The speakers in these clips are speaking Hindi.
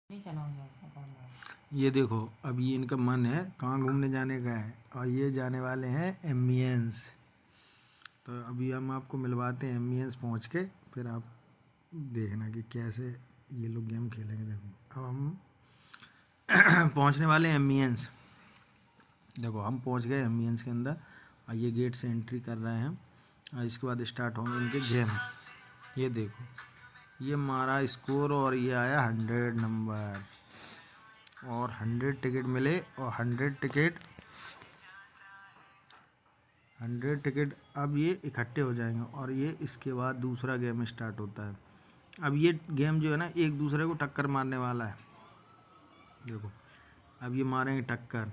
नहीं चलाऊंगा अकाउंट। ये देखो, अब ये इनका मन है कहाँ घूमने जाने का है, और ये जाने वाले हैं एम्बियंस। तो अभी हम आपको मिलवाते हैं एम्बियंस पहुँच के, फिर आप देखना कि कैसे ये लोग गेम खेलेंगे। देखो अब हम पहुँचने वाले हैं एम्बियंस। देखो हम पहुँच गए एम्बियंस के अंदर, और ये गेट से एंट्री कर रहे हैं, और इसके बाद स्टार्ट होंगे इनके गेम। ये देखो, ये मारा स्कोर और ये आया 100 नंबर, और 100 टिकट मिले, और 100 टिकट अब ये इकट्ठे हो जाएंगे, और ये इसके बाद दूसरा गेम स्टार्ट होता है। अब ये गेम जो है ना, एक दूसरे को टक्कर मारने वाला है। देखो अब ये मारेंगे टक्कर,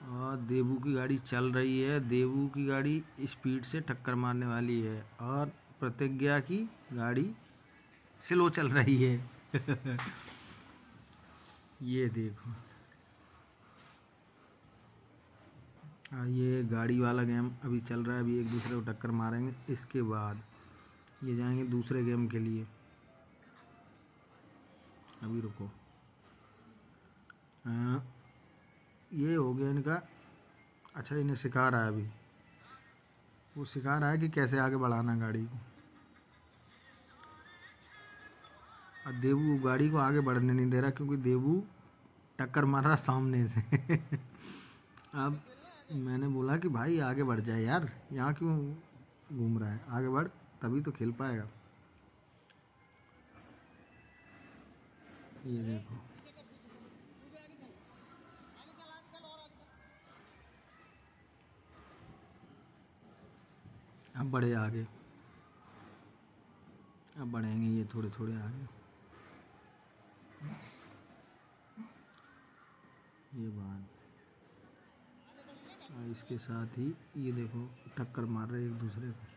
और देवू की गाड़ी चल रही है, देवू की गाड़ी स्पीड से टक्कर मारने वाली है, और प्रतिज्ञा की गाड़ी स्लो चल रही है। ये देखो, ये गाड़ी वाला गेम अभी चल रहा है, अभी एक दूसरे को टक्कर मारेंगे, इसके बाद ये जाएंगे दूसरे गेम के लिए। अभी रुको, ये हो गया इनका। अच्छा, इन्हें सिखा रहा है, अभी वो सिखा रहा है कि कैसे आगे बढ़ाना गाड़ी को। और देवू गाड़ी को आगे बढ़ने नहीं दे रहा, क्योंकि देवू टक्कर मार रहा सामने से। अब मैंने बोला कि भाई आगे बढ़ जाए यार, यहाँ क्यों घूम रहा है, आगे बढ़ तभी तो खेल पाएगा। ये देखो, अब बढ़े आगे, अब बढ़ेंगे ये थोड़े थोड़े आगे। ये बात, और इसके साथ ही ये देखो टक्कर मार रहे एक दूसरे को।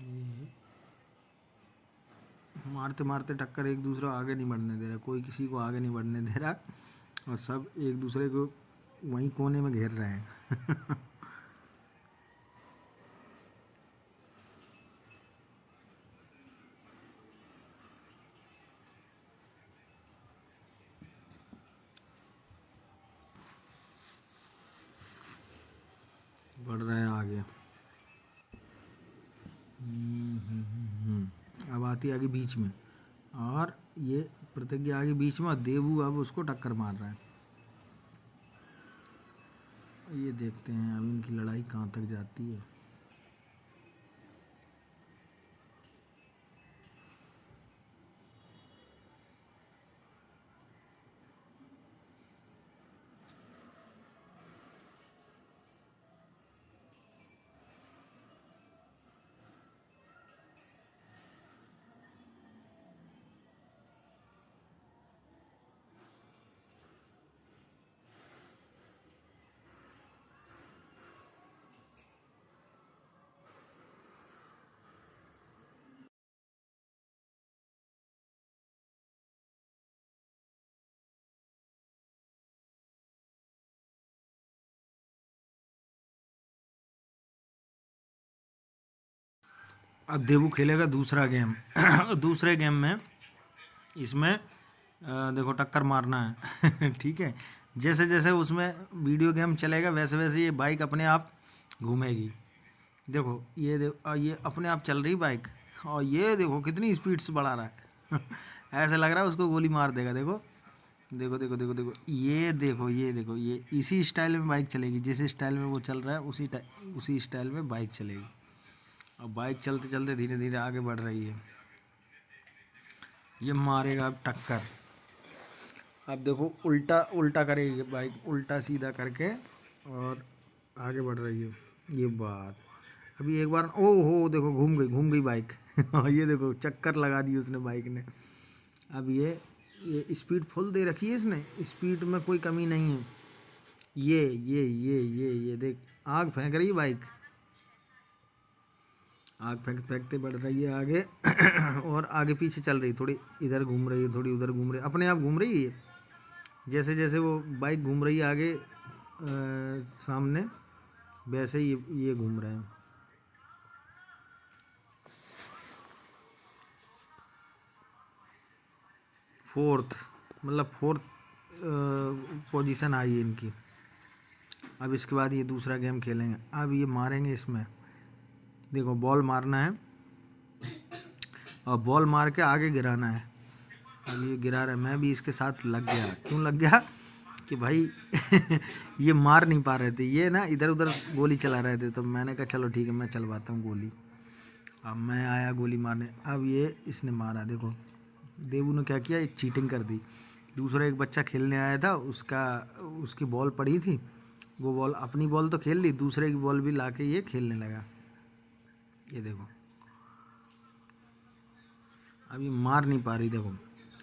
ये मारते मारते टक्कर, एक दूसरे को आगे नहीं बढ़ने दे रहा, कोई किसी को आगे नहीं बढ़ने दे रहा, और सब एक दूसरे को वहीं कोने में घेर रहे हैं। बढ़ रहे हैं आगे। अब आती आगे बीच में, और ये प्रतिज्ञा आगे बीच में, और देवू अब उसको टक्कर मार रहा है। ये देखते हैं अब इनकी लड़ाई कहाँ तक जाती है। अब देवू खेलेगा दूसरा गेम। दूसरे गेम में इसमें देखो टक्कर मारना है। ठीक है, जैसे जैसे उसमें वीडियो गेम चलेगा, वैसे वैसे ये बाइक अपने आप घूमेगी। देखो ये अपने आप चल रही बाइक, और ये देखो कितनी स्पीड से बढ़ा रहा है। ऐसे लग रहा है उसको गोली मार देगा। देखो देखो देखो देखो देखो, ये देखो ये देखो, ये इसी स्टाइल में बाइक चलेगी, जिस स्टाइल में वो चल रहा है उसी स्टाइल में बाइक चलेगी। अब बाइक चलते चलते धीरे धीरे आगे बढ़ रही है। ये मारेगा अब टक्कर। अब देखो उल्टा उल्टा करेगी बाइक, उल्टा सीधा करके, और आगे बढ़ रही है। ये बात, अभी एक बार ओ हो देखो घूम गई बाइक। ये देखो चक्कर लगा दी उसने बाइक ने। अब ये स्पीड फुल दे रखी है इसने, स्पीड में कोई कमी नहीं है। ये देख, आग फेंक रही है बाइक, आग फेंकते बढ़ रही है आगे। और आगे पीछे चल रही, थोड़ी इधर घूम रही है, थोड़ी उधर घूम रही है, अपने आप घूम रही है ये। जैसे जैसे वो बाइक घूम रही है आगे सामने, वैसे ही ये घूम रहे हैं। फोर्थ पोजीशन आई है इनकी। अब इसके बाद ये दूसरा गेम खेलेंगे। अब ये मारेंगे इसमें, देखो बॉल मारना है और बॉल मार के आगे गिराना है। अब ये गिरा रहा है, मैं भी इसके साथ लग गया। क्यों लग गया कि भाई ये मार नहीं पा रहे थे, ये ना इधर उधर गोली चला रहे थे, तो मैंने कहा चलो ठीक है मैं चलवाता हूँ गोली। अब मैं आया गोली मारने, अब ये इसने मारा। देखो देवू ने क्या किया, एक चीटिंग कर दी। दूसरा एक बच्चा खेलने आया था, उसकी बॉल पड़ी थी, वो बॉल अपनी बॉल तो खेल ली, दूसरे की बॉल भी लाके ये खेलने लगा। ये देखो अब ये मार नहीं पा रही। देखो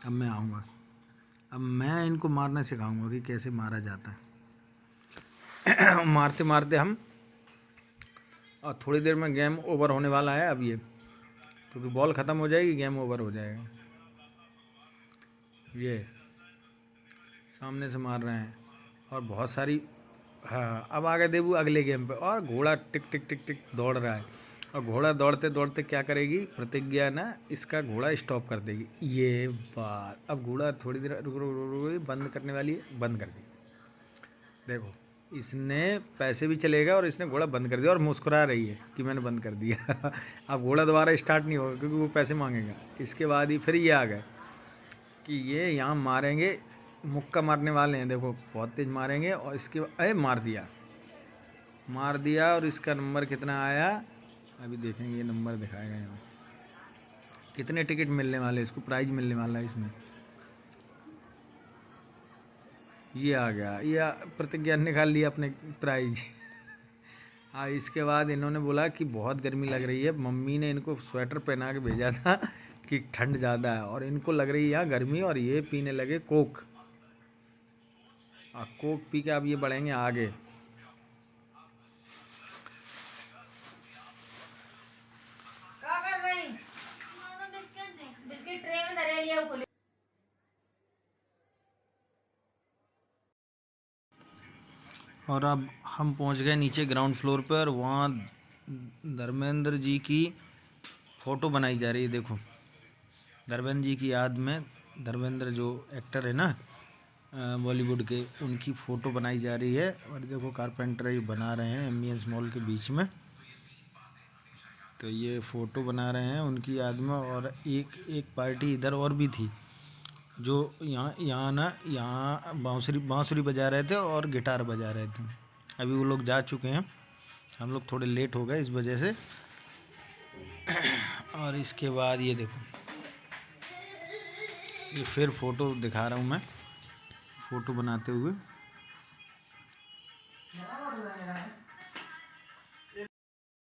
अब मैं आऊँगा, अब मैं इनको मारना सिखाऊंगा कि कैसे मारा जाता है। मारते मारते हम, और थोड़ी देर में गेम ओवर होने वाला है। अब ये क्योंकि बॉल ख़त्म हो जाएगी, गेम ओवर हो जाएगा। ये सामने से मार रहे हैं और बहुत सारी, हाँ अब आ गए देवू अगले गेम पे। और घोड़ा टिक टिक टिक टिक दौड़ रहा है, और घोड़ा दौड़ते दौड़ते क्या करेगी प्रतिज्ञा ना, इसका घोड़ा स्टॉप कर देगी। ये बात, अब घोड़ा थोड़ी देर रुक रुक रुक रुक बंद करने वाली है, बंद कर दी। देखो इसने पैसे भी चलेगा और इसने घोड़ा बंद कर दिया और मुस्कुरा रही है कि मैंने बंद कर दिया। अब घोड़ा दोबारा स्टार्ट नहीं होगा क्योंकि वो पैसे मांगेगा। इसके बाद ही फिर ये आ गए कि ये यहाँ मारेंगे, मुक्का मारने वाले हैं। देखो बहुत तेज मारेंगे और इसके अरे मार दिया। और इसका नंबर कितना आया अभी देखेंगे, ये नंबर दिखाएगा यहाँ कितने टिकट मिलने वाले, इसको प्राइज मिलने वाला है इसमें। ये आ गया, ये प्रतिज्ञा निकाल लिया अपने प्राइज। हाँ इसके बाद इन्होंने बोला कि बहुत गर्मी लग रही है, मम्मी ने इनको स्वेटर पहना के भेजा था कि ठंड ज़्यादा है, और इनको लग रही है यहाँ गर्मी, और ये पीने लगे कोक। कोक पी के अब ये बढ़ेंगे आगे। और अब हम पहुंच गए नीचे ग्राउंड फ्लोर पर, और वहाँ धर्मेंद्र जी की फ़ोटो बनाई जा रही है। देखो धर्मेंद्र जी की याद में, धर्मेंद्र जो एक्टर है ना बॉलीवुड के, उनकी फ़ोटो बनाई जा रही है। और देखो कारपेंटर ही बना रहे हैं एमबीएंस मॉल के बीच में, तो ये फ़ोटो बना रहे हैं उनकी याद में। और एक पार्टी इधर और भी थी जो यहाँ बांसुरी बजा रहे थे और गिटार बजा रहे थे। अभी वो लोग जा चुके हैं, हम लोग थोड़े लेट हो गए इस वजह से। और इसके बाद ये देखो, ये फिर फ़ोटो दिखा रहा हूँ मैं, फ़ोटो बनाते हुए।